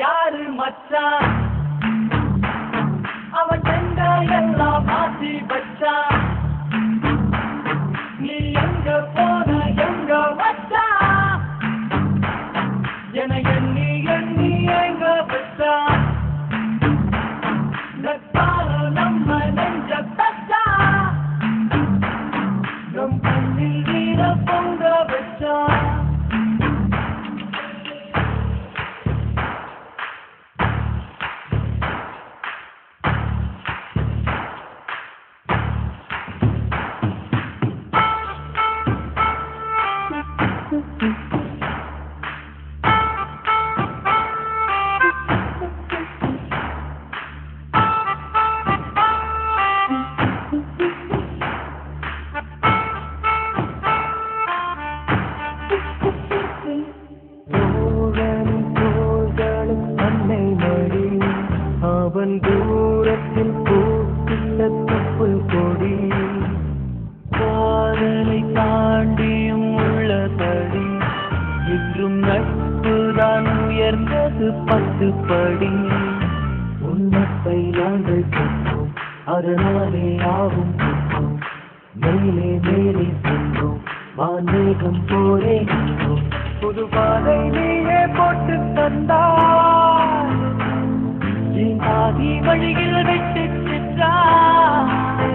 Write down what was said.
யாரு மச்சான் அவன் எங்க எல்லாம் மாத்தி வச்சான் நீ எங்க போன எங்க வச்சான் என எண்ணி எண்ணி எங்க வச்சான் நம்ம நெஞ்ச தச்சா நம் கண்ணில் வீர பொங்க வச்சான் அவன் தூரத்தில் பூத்திட்ட தொப்புள் கொடி காதலை தாண்டியும் உள்ள தடி இன்றும் நட்புதான் உயர்ந்தது 10 படி உன்னத்தை நாங்கள் கண்டோம் அதனாலே ஆகும் கண்டோம் மேலே மேலே சென்றோம் வான்மேகம் போரே நின்றோம் புது பாதை நீயே போட்டு தந்தாய் ஆதி வழியில் விட்டு சென்றாய்